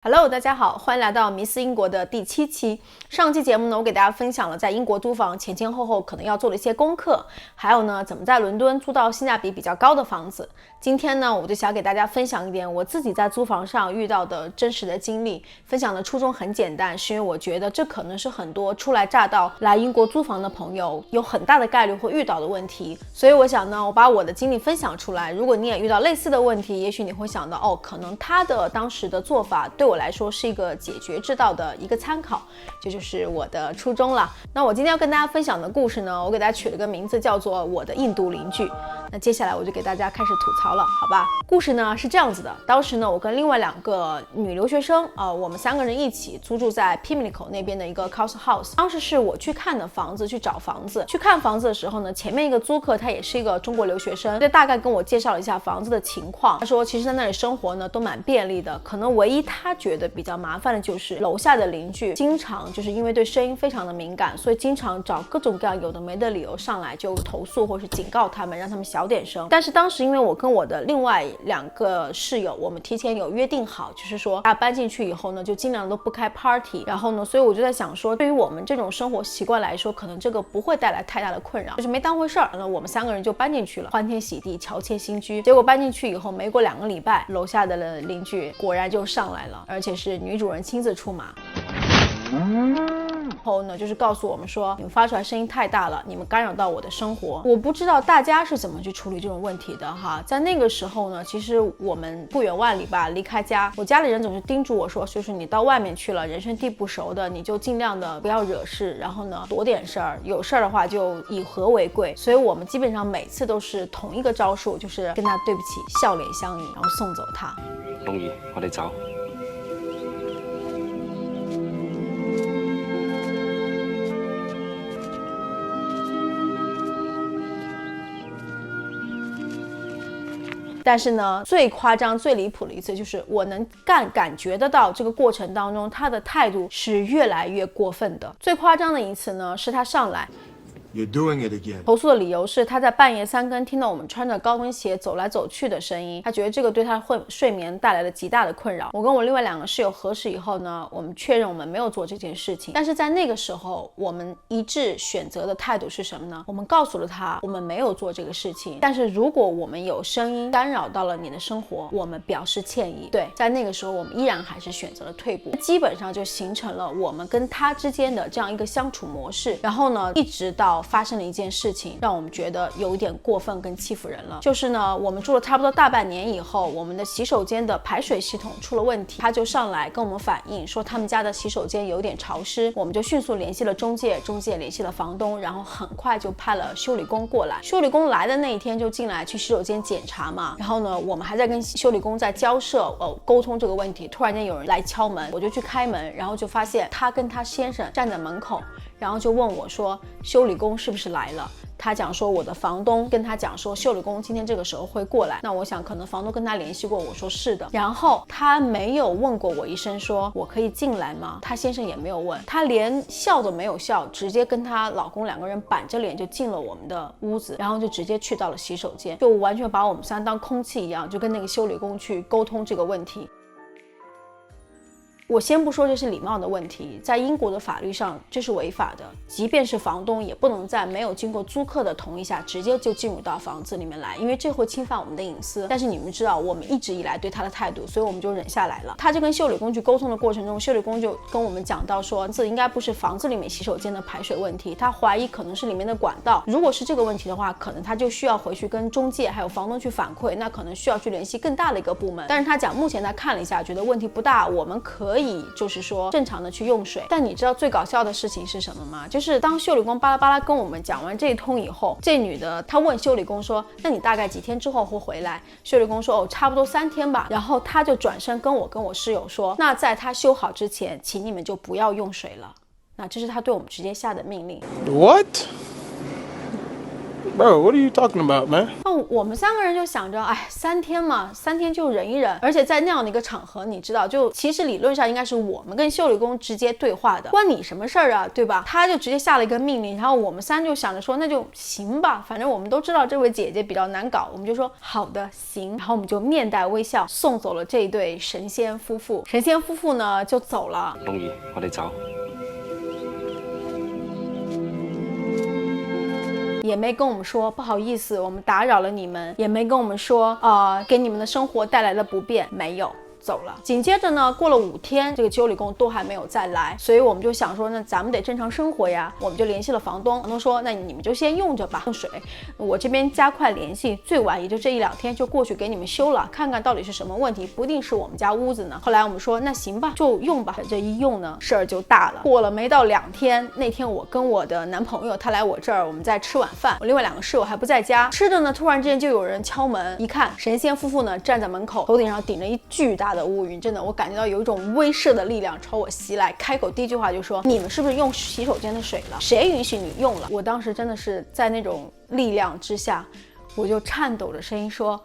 Hello， 大家好，欢迎来到迷思英国的第7期。上期节目呢，我给大家分享了在英国租房前前后后可能要做的一些功课，还有呢，怎么在伦敦租到性价比比较高的房子。今天呢，我就想给大家分享一点我自己在租房上遇到的真实的经历。分享的初衷很简单，是因为我觉得这可能是很多初来乍到来英国租房的朋友有很大的概率会遇到的问题。所以我想呢，我把我的经历分享出来，如果你也遇到类似的问题，也许你会想到哦，可能他的当时的做法对我来说是一个解决之道的一个参考，这就是我的初衷了。那我今天要跟大家分享的故事呢，我给大家取了个名字叫做我的印度邻居。那接下来我就给大家开始吐槽了，好吧？故事呢是这样子的，当时呢我跟另外2个女留学生我们3个人一起租住在 Pimlico 那边的一个 Council House。当时是我去看的房子，去找房子。去看房子的时候呢，前面一个租客他也是一个中国留学生，就大概跟我介绍了一下房子的情况。他说其实在那里生活呢都蛮便利的，可能唯一他觉得比较麻烦的就是楼下的邻居经常就是因为对声音非常的敏感，所以经常找各种各样有的没的理由上来就投诉或是警告他们，让他们小点声。但是当时因为我跟我的另外2个室友，我们提前有约定好，就是说大家搬进去以后呢，就尽量都不开 party。然后呢，所以我就在想说，对于我们这种生活习惯来说，可能这个不会带来太大的困扰，就是没当回事儿。那我们3个人就搬进去了，欢天喜地，乔迁新居。结果搬进去以后，没过2个礼拜，楼下的邻居果然就上来了，而且是女主人亲自出马。后呢，就是告诉我们说，你们发出来声音太大了，你们干扰到我的生活。我不知道大家是怎么去处理这种问题的哈。在那个时候呢，其实我们不远万里吧，离开家，我家里人总是叮嘱我说，就是你到外面去了，人生地不熟的，你就尽量的不要惹事，然后呢躲点事儿，有事儿的话就以和为贵。所以我们基本上每次都是同一个招数，就是跟他对不起，笑脸相迎，然后送走他。龙兒，我哋走。但是呢，最夸张最离谱的一次就是我能感觉得到这个过程当中他的态度是越来越过分的。最夸张的一次呢，是他上来You're doing it again. 投诉的理由是他在半夜3更听到我们穿着高跟鞋走来走去的声音，他觉得这个对他睡眠带来了极大的困扰。我跟我另外2个室友核实以后呢，我们确认我们没有做这件事情。但是在那个时候，我们一致选择的态度是什么呢？我们告诉了他我们没有做这个事情，但是如果我们有声音干扰到了你的生活，我们表示歉意。对，在那个时候我们依然还是选择了退步，基本上就形成了我们跟他之间的这样一个相处模式。然后呢，一直到发生了一件事情，让我们觉得有一点过分跟欺负人了。就是呢，我们住了差不多大半年以后，我们的洗手间的排水系统出了问题，他就上来跟我们反映说他们家的洗手间有点潮湿。我们就迅速联系了中介，中介联系了房东，然后很快就派了修理工过来。修理工来的那一天就进来去洗手间检查嘛，然后呢，我们还在跟修理工在交涉沟通这个问题，突然间有人来敲门，我就去开门，然后就发现他跟他先生站在门口，然后就问我说修理工是不是来了。他讲说我的房东跟他讲说修理工今天这个时候会过来，那我想可能房东跟他联系过，我说是的。然后他没有问过我一声说我可以进来吗？他先生也没有问，他连笑都没有笑，直接跟他老公2个人板着脸就进了我们的屋子，然后就直接去到了洗手间，就完全把我们3当空气一样，就跟那个修理工去沟通这个问题。我先不说这是礼貌的问题，在英国的法律上这是违法的，即便是房东也不能在没有经过租客的同意下直接就进入到房子里面来，因为这会侵犯我们的隐私。但是你们知道我们一直以来对他的态度，所以我们就忍下来了。他就跟修理工去沟通的过程中，修理工就跟我们讲到说，这应该不是房子里面洗手间的排水问题，他怀疑可能是里面的管道。如果是这个问题的话，可能他就需要回去跟中介还有房东去反馈，那可能需要去联系更大的一个部门。但是他讲目前他看了一下，觉得问题不大，我们可以就是说正常的去用水。但你知道最搞笑的事情是什么吗？就是当修理工巴拉巴拉跟我们讲完这一通以后，这女的她问修理工说，那你大概几天之后会回来？修理工说差不多3天吧。然后他就转身跟我室友说，那在他修好之前请你们就不要用水了。那这是他对我们直接下的命令。 What? Bro, what are you talking about, man? 那我们3个人就想着，哎，3天嘛，3天就忍一忍。而且在那样的一个场合，你知道，就其实理论上应该是我们跟修理工直接对话的，关你什么事儿啊，对吧？他就直接下了一个命令，然后我们3就想着说，那就行吧，反正我们都知道这位姐姐比较难搞，我们就说好的，行。然后我们就面带微笑送走了这一对神仙夫妇。神仙夫妇呢就走了。龍兒，我哋走。也没跟我们说不好意思，我们打扰了你们，也没跟我们说给你们的生活带来了不便，没有。走了。紧接着呢，过了5天，这个修理工都还没有再来，所以我们就想说，那咱们得正常生活呀。我们就联系了房东，房东说，那你们就先用着吧，用水，我这边加快联系，最晚也就这1-2天就过去给你们修了，看看到底是什么问题，不一定是我们家屋子呢。后来我们说，那行吧，就用吧。这一用呢，事儿就大了。过了没到2天，那天我跟我的男朋友他来我这儿，我们在吃晚饭，我另外2个室友还不在家，吃的呢，突然之间就有人敲门，一看神仙夫妇呢站在门口，头顶上顶着一巨大的乌云，真的我感觉到有一种威慑的力量朝我袭来，开口第一句话就说，你们是不是用洗手间的水了？谁允许你用了？我当时真的是在那种力量之下，我就颤抖着声音说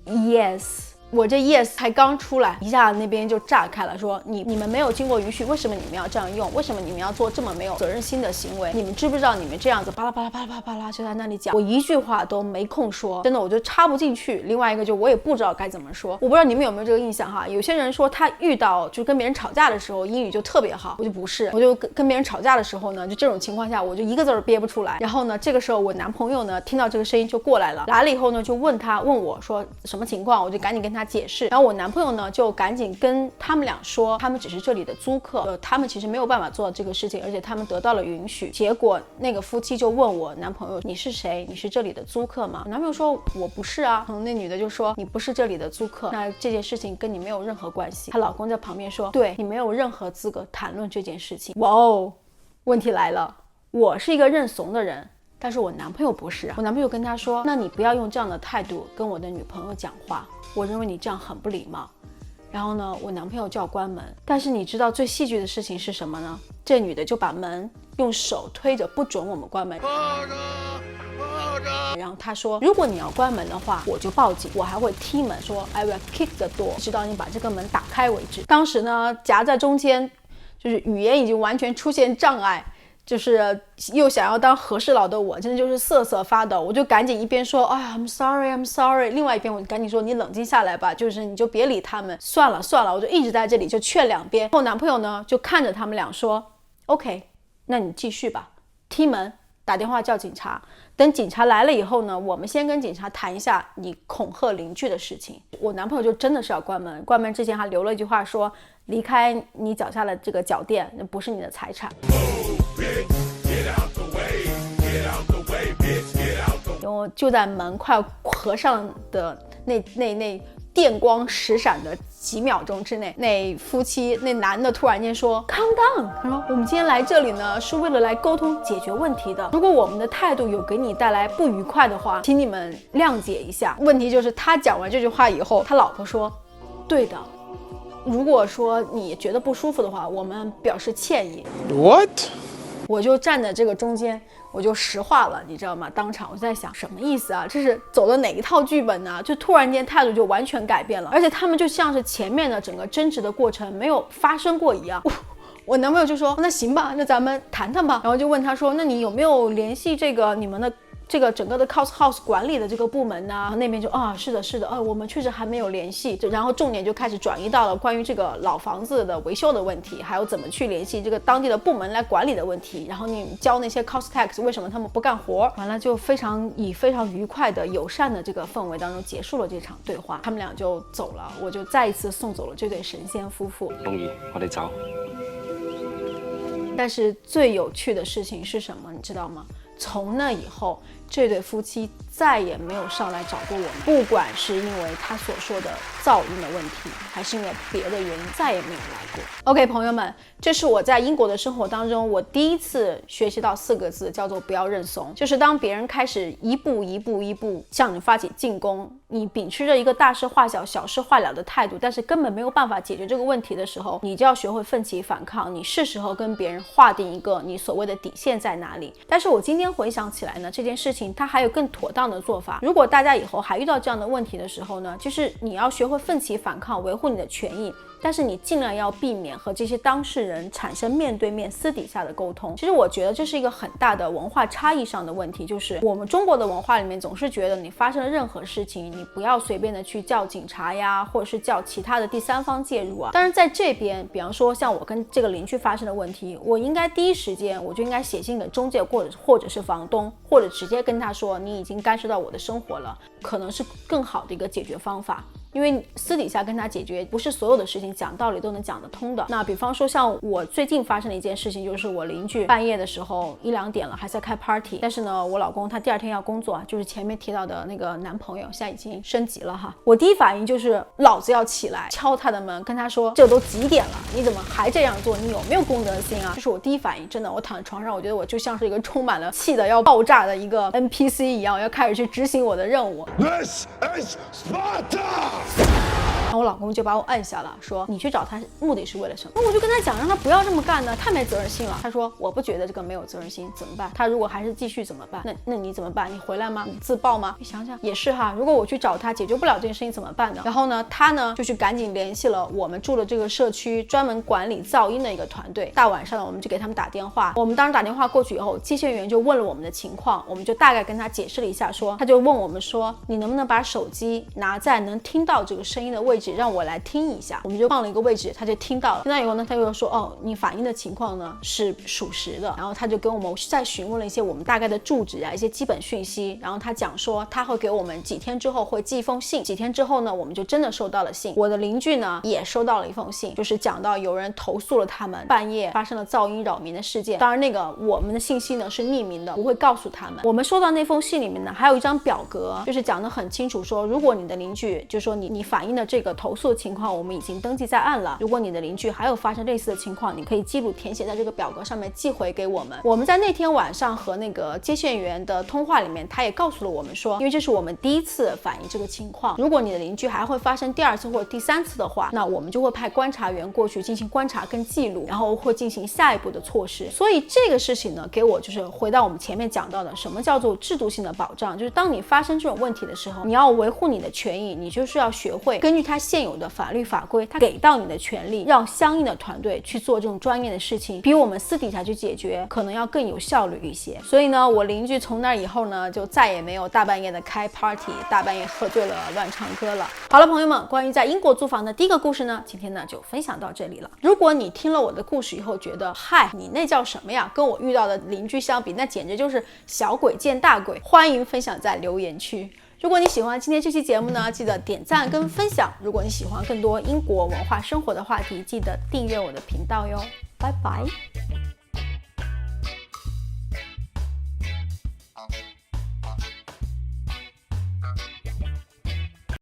yes。我这 yes 才刚出来，一下那边就炸开了，说你们没有经过允许，为什么你们要这样用？为什么你们要做这么没有责任心的行为？你们知不知道你们这样子巴拉巴拉巴拉巴拉巴拉就在那里讲，我一句话都没空说，真的我就插不进去。另外一个就我也不知道该怎么说，我不知道你们有没有这个印象哈？有些人说他遇到就跟别人吵架的时候英语就特别好，我就不是，我就跟别人吵架的时候呢，就这种情况下我就一个字儿憋不出来。然后呢，这个时候我男朋友呢听到这个声音就过来了，来了以后呢就问我说什么情况，我就赶紧跟他解释。然后我男朋友呢就赶紧跟他们俩说，他们只是这里的租客，他们其实没有办法做到这个事情，而且他们得到了允许。结果那个夫妻就问我男朋友，你是谁？你是这里的租客吗？我男朋友说我不是啊。然后那女的就说，你不是这里的租客，那这件事情跟你没有任何关系。她老公在旁边说，对，你没有任何资格谈论这件事情。哇哦，问题来了，我是一个认怂的人，但是我男朋友不是啊。我男朋友跟他说，那你不要用这样的态度跟我的女朋友讲话，我认为你这样很不礼貌。然后呢，我男朋友就要关门，但是你知道最戏剧的事情是什么呢？这女的就把门用手推着，不准我们关门。然后他说，如果你要关门的话，我就报警，我还会踢门，说 I will kick the door， 直到你把这个门打开为止。当时呢，夹在中间，就是语言已经完全出现障碍。就是又想要当和事佬的我，真的就是瑟瑟发抖。我就赶紧一边说，哎呀 I'm sorry， 另外一边我赶紧说，你冷静下来吧，就是你就别理他们，算了，我就一直在这里就劝两边。后男朋友呢就看着他们俩说 OK， 那你继续吧，踢门，打电话叫警察。等警察来了以后呢，我们先跟警察谈一下你恐吓邻居的事情。我男朋友就真的是要关门，关门之前还留了一句话说，离开你脚下的这个脚垫，那不是你的财产。就在门快合上的那电光石闪的几秒钟之内，那夫妻那男的突然间说 calm down， 他说我们今天来这里呢是为了来沟通解决问题的，如果我们的态度有给你带来不愉快的话，请你们谅解一下。问题就是他讲完这句话以后，他老婆说对的，如果说你觉得不舒服的话，我们表示歉意。 What？ 我就站在这个中间，我就石化了，你知道吗？当场我就在想，什么意思啊？这是走的哪一套剧本呢？就突然间态度就完全改变了，而且他们就像是前面的整个争执的过程没有发生过一样。我男朋友就说，那行吧，那咱们谈谈吧。然后就问他说，那你有没有联系这个你们的这个整个的 house 管理的这个部门呢？然后那边就是的，我们确实还没有联系。然后重点就开始转移到了关于这个老房子的维修的问题，还有怎么去联系这个当地的部门来管理的问题。然后你交那些 cost tax， 为什么他们不干活？完了就以非常愉快的友善的这个氛围当中结束了这场对话。他们俩就走了，我就再一次送走了这对神仙夫妇。龍兒，我哋走。但是最有趣的事情是什么，你知道吗？从那以后，这对夫妻再也没有上来找过我们，不管是因为他所说的噪音的问题，还是因为别的原因，再也没有来过。OK， 朋友们，这是我在英国的生活当中，我第一次学习到4个字，叫做不要认怂。就是当别人开始一步向你发起进攻，你秉持着一个大事化小、小事化了的态度，但是根本没有办法解决这个问题的时候，你就要学会奋起反抗。你是时候跟别人划定一个你所谓的底线在哪里。但是我今天回想起来呢，这件事情情它还有更妥当的做法。如果大家以后还遇到这样的问题的时候呢，就是你要学会奋起反抗，维护你的权益，但是你尽量要避免和这些当事人产生面对面私底下的沟通。其实我觉得这是一个很大的文化差异上的问题，就是我们中国的文化里面总是觉得你发生了任何事情，你不要随便的去叫警察呀，或者是叫其他的第三方介入啊。当然在这边，比方说像我跟这个邻居发生的问题，我应该第一时间我就应该写信给中介或者是房东，或者直接跟他说你已经干涉到我的生活了，可能是更好的一个解决方法。因为私底下跟他解决，不是所有的事情讲道理都能讲得通的。那比方说像我最近发生的一件事情，就是我邻居半夜的时候1、2点了还在开 party， 但是呢我老公他第二天要工作，就是前面提到的那个男朋友现在已经升级了哈。我第一反应就是老子要起来敲他的门，跟他说这都几点了，你怎么还这样做，你有没有公德心啊？这是我第一反应。真的，我躺在床上，我觉得我就像是一个充满了气的要爆炸的一个 NPC 一样，要开始去执行我的任务。 This is Sparta! 然后我老公就把我按下了，说你去找他目的是为了什么？那我就跟他讲，让他不要这么干呢，太没责任心了。他说我不觉得这个没有责任心，怎么办？他如果还是继续怎么办？那你怎么办？你回来吗？你自爆吗？你想想也是哈，如果我去找他解决不了这件事情怎么办呢？然后呢，他呢就去赶紧联系了我们住的这个社区专门管理噪音的一个团队。大晚上的我们就给他们打电话，我们当时打电话过去以后，接线员就问了我们的情况，我们就大概跟他解释了一下，说他就问我们说你能不能把手机拿在能听到这个声音的位置，让我来听一下。我们就放了一个位置，他就听到了。听到以后呢，他又说哦，你反映的情况呢是属实的。然后他就跟我们再询问了一些我们大概的住址啊，一些基本讯息。然后他讲说他会给我们几天之后会寄一封信。几天之后呢，我们就真的收到了信。我的邻居呢也收到了一封信，就是讲到有人投诉了他们半夜发生了噪音扰民的事件。当然那个我们的信息呢是匿名的，不会告诉他们。我们收到那封信里面呢还有一张表格，就是讲得很清楚，说如果你的邻居就说你反映的这个投诉的情况我们已经登记在案了，如果你的邻居还有发生类似的情况，你可以记录填写在这个表格上面寄回给我们。我们在那天晚上和那个接线员的通话里面，他也告诉了我们说，因为这是我们第一次反映这个情况，如果你的邻居还会发生第二次或者第三次的话，那我们就会派观察员过去进行观察跟记录，然后会进行下一步的措施。所以这个事情呢，给我就是回到我们前面讲到的，什么叫做制度性的保障，就是当你发生这种问题的时候，你要维护你的权益，你就是要学会根据它现有的法律法规，它给到你的权利，让相应的团队去做这种专业的事情，比我们私底下去解决可能要更有效率一些。所以呢，我邻居从那以后呢，就再也没有大半夜的开 party， 大半夜喝醉了乱唱歌了。好了，朋友们，关于在英国租房的第一个故事呢，今天呢就分享到这里了。如果你听了我的故事以后觉得，嗨，你那叫什么呀？跟我遇到的邻居相比，那简直就是小鬼见大鬼，欢迎分享在留言区。如果你喜欢今天这期节目呢，记得点赞跟分享。如果你喜欢更多英国文化生活的话题，记得订阅我的频道哟。拜拜。